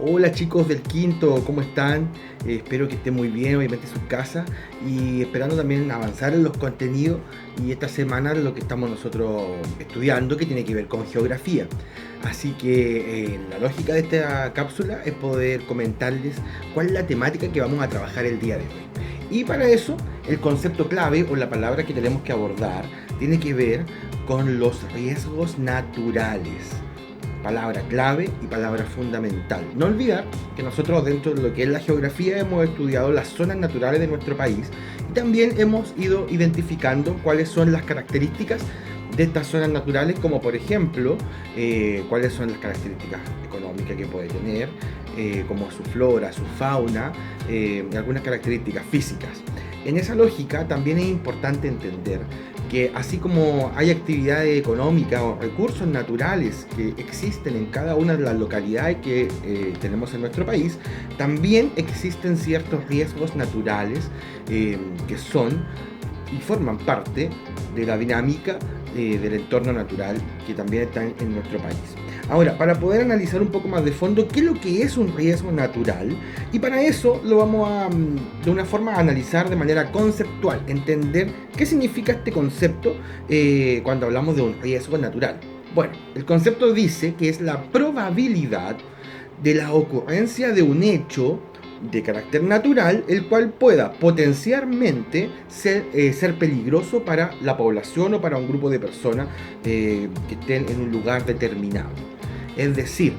Hola chicos del quinto, ¿cómo están? Espero que estén muy bien, obviamente en sus casas y esperando también avanzar en los contenidos y esta semana lo que estamos nosotros estudiando que tiene que ver con geografía. Así que la lógica de esta cápsula es poder comentarles cuál es la temática que vamos a trabajar el día de hoy. Y para eso el concepto clave o la palabra que tenemos que abordar tiene que ver con los riesgos naturales. Palabra clave y palabra fundamental. No olvidar que nosotros dentro de lo que es la geografía hemos estudiado las zonas naturales de nuestro país y también hemos ido identificando cuáles son las características de estas zonas naturales, como por ejemplo cuáles son las características económicas que puede tener, como su flora, su fauna y algunas características físicas. En esa lógica también es importante entender que así como hay actividades económicas o recursos naturales que existen en cada una de las localidades que tenemos en nuestro país, también existen ciertos riesgos naturales que son y forman parte de la dinámica del entorno natural que también está en nuestro país. Ahora, para poder analizar un poco más de fondo qué es lo que es un riesgo natural, y para eso lo vamos a, de una forma, a analizar de manera conceptual, entender qué significa este concepto cuando hablamos de un riesgo natural. Bueno, el concepto dice que es la probabilidad de la ocurrencia de un hecho de carácter natural, el cual pueda potencialmente ser peligroso para la población o para un grupo de personas que estén en un lugar determinado. Es decir,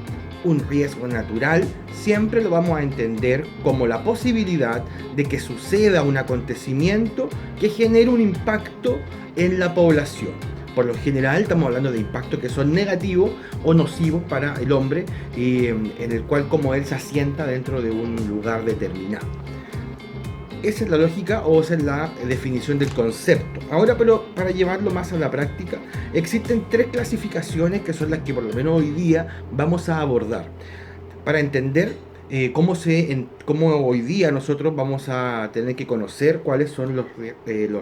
un riesgo natural siempre lo vamos a entender como la posibilidad de que suceda un acontecimiento que genere un impacto en la población. Por lo general estamos hablando de impactos que son negativos o nocivos para el hombre, en el cual como él se asienta dentro de un lugar determinado. Esa es la lógica o esa es la definición del concepto. Ahora, pero para llevarlo más a la práctica, existen tres clasificaciones que son las que por lo menos hoy día vamos a abordar. Para entender cómo hoy día nosotros vamos a tener que conocer cuáles son los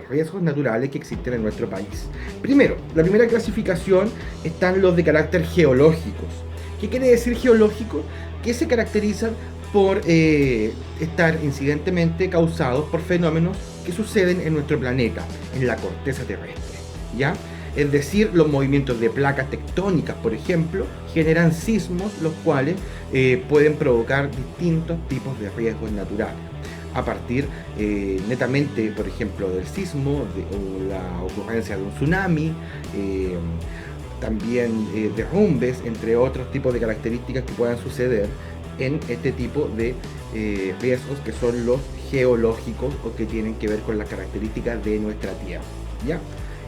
riesgos naturales que existen en nuestro país. Primero, la primera clasificación están los de carácter geológicos. ¿Qué quiere decir geológico? Que se caracterizan por estar incidentemente causados por fenómenos que suceden en nuestro planeta, en la corteza terrestre, ¿ya? Es decir, los movimientos de placas tectónicas, por ejemplo, generan sismos, los cuales pueden provocar distintos tipos de riesgos naturales. A partir netamente, por ejemplo, del sismo o la ocurrencia de un tsunami, también derrumbes, entre otros tipos de características que puedan suceder en este tipo de riesgos que son los geológicos o que tienen que ver con las características de nuestra Tierra, ¿ya?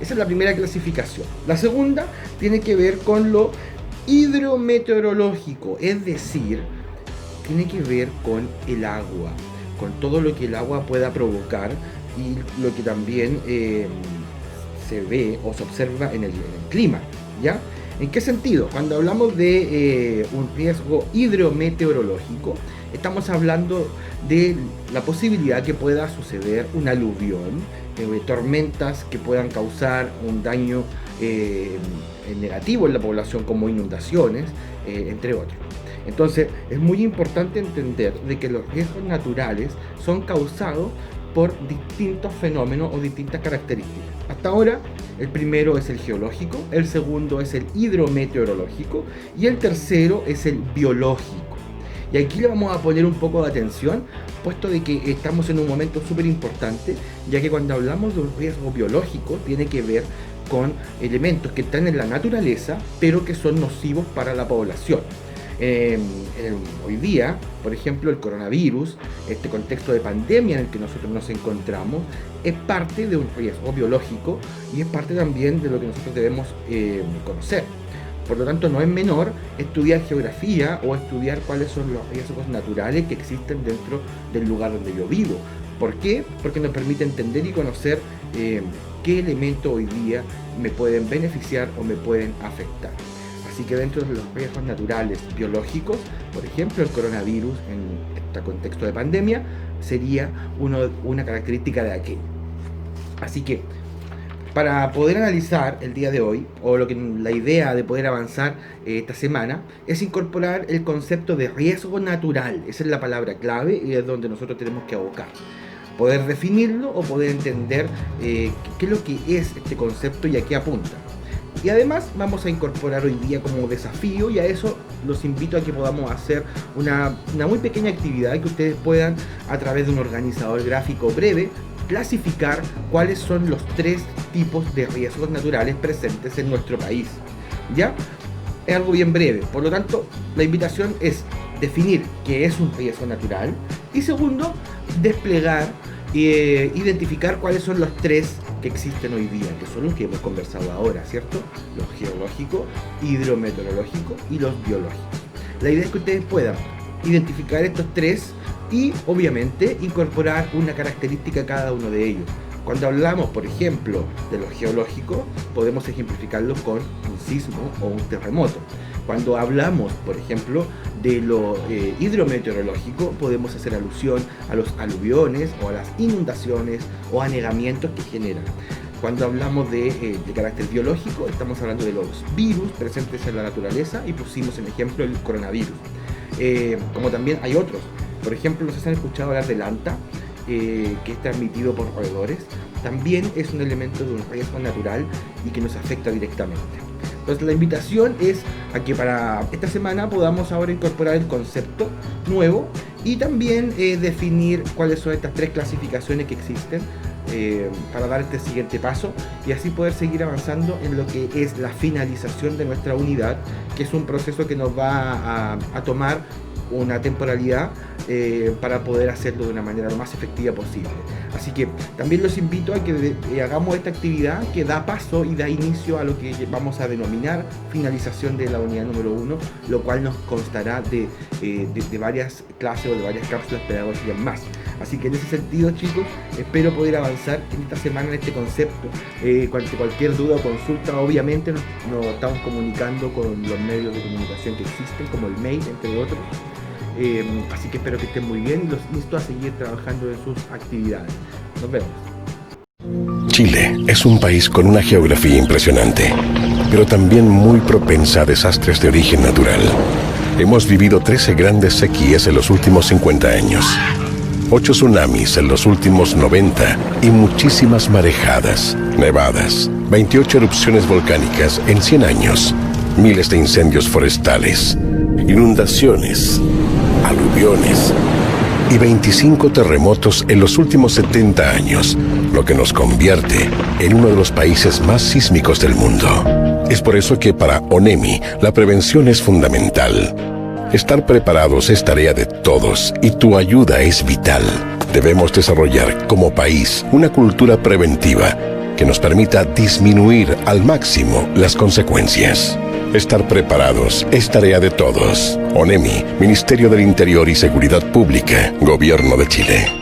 Esa es la primera clasificación. La segunda tiene que ver con lo hidrometeorológico, es decir, tiene que ver con el agua, con todo lo que el agua pueda provocar y lo que también se ve o se observa en el clima, ¿ya? ¿En qué sentido? Cuando hablamos de un riesgo hidrometeorológico, estamos hablando de la posibilidad que pueda suceder un aluvión, tormentas que puedan causar un daño negativo en la población como inundaciones, entre otros. Entonces es muy importante entender de que los riesgos naturales son causados por distintos fenómenos o distintas características. Hasta ahora, el primero es el geológico, el segundo es el hidrometeorológico y el tercero es el biológico. Y aquí le vamos a poner un poco de atención, puesto de que estamos en un momento súper importante, ya que cuando hablamos de un riesgo biológico tiene que ver con elementos que están en la naturaleza, pero que son nocivos para la población. Hoy día, por ejemplo, el coronavirus, este contexto de pandemia en el que nosotros nos encontramos, es parte de un riesgo biológico y es parte también de lo que nosotros debemos conocer. Por lo tanto, no es menor estudiar geografía o estudiar cuáles son los riesgos naturales que existen dentro del lugar donde yo vivo. ¿Por qué? Porque nos permite entender y conocer qué elementos hoy día me pueden beneficiar o me pueden afectar. Así que dentro de los riesgos naturales biológicos, por ejemplo, el coronavirus en este contexto de pandemia sería una característica de aquello. Así que para poder analizar el día de hoy, o la idea de poder avanzar esta semana, es incorporar el concepto de riesgo natural. Esa es la palabra clave y es donde nosotros tenemos que abocar. Poder definirlo o poder entender qué es lo que es este concepto y a qué apunta. Y además vamos a incorporar hoy día como desafío, y a eso los invito a que podamos hacer una muy pequeña actividad que ustedes puedan, a través de un organizador gráfico breve, clasificar cuáles son los 3 tipos de riesgos naturales presentes en nuestro país. ¿Ya? Es algo bien breve, por lo tanto la invitación es definir qué es un riesgo natural y segundo, desplegar e identificar cuáles son los 3 que existen hoy día, que son los que hemos conversado ahora, ¿cierto? Los geológicos, hidrometeorológicos y los biológicos. La idea es que ustedes puedan identificar estos 3 y obviamente incorporar una característica a cada uno de ellos. Cuando hablamos, por ejemplo, de lo geológico, podemos ejemplificarlo con un sismo o un terremoto. Cuando hablamos, por ejemplo, de lo hidrometeorológico, podemos hacer alusión a los aluviones o a las inundaciones o anegamientos que generan. Cuando hablamos de carácter biológico, estamos hablando de los virus presentes en la naturaleza y pusimos en ejemplo el coronavirus. Como también hay otros. Por ejemplo, no sé si han escuchado hablar del ANTA, que es transmitido por roedores. También es un elemento de un riesgo natural y que nos afecta directamente. Entonces la invitación es a que para esta semana podamos ahora incorporar el concepto nuevo y también definir cuáles son estas 3 clasificaciones que existen para dar este siguiente paso y así poder seguir avanzando en lo que es la finalización de nuestra unidad, que es un proceso que nos va a tomar una temporalidad para poder hacerlo de una manera lo más efectiva posible. Así que también los invito a que hagamos esta actividad que da paso y da inicio a lo que vamos a denominar finalización de la unidad número 1, lo cual nos constará de varias clases o de varias cápsulas pedagógicas más. Así que en ese sentido, chicos, espero poder avanzar en esta semana en este concepto. Cualquier duda o consulta, obviamente nos estamos comunicando con los medios de comunicación que existen, como el mail, entre otros. Así que espero que estén muy bien y los insto a seguir trabajando en sus actividades. Nos vemos. Chile es un país con una geografía impresionante, pero también muy propensa a desastres de origen natural. Hemos vivido 13 grandes sequías en los últimos 50 años, 8 tsunamis en los últimos 90 y muchísimas marejadas, nevadas, 28 erupciones volcánicas en 100 años, miles de incendios forestales, inundaciones, aluviones y 25 terremotos en los últimos 70 años, lo que nos convierte en uno de los países más sísmicos del mundo. Es por eso que para ONEMI la prevención es fundamental. Estar preparados es tarea de todos y tu ayuda es vital. Debemos desarrollar como país una cultura preventiva que nos permita disminuir al máximo las consecuencias. Estar preparados es tarea de todos. ONEMI, Ministerio del Interior y Seguridad Pública, Gobierno de Chile.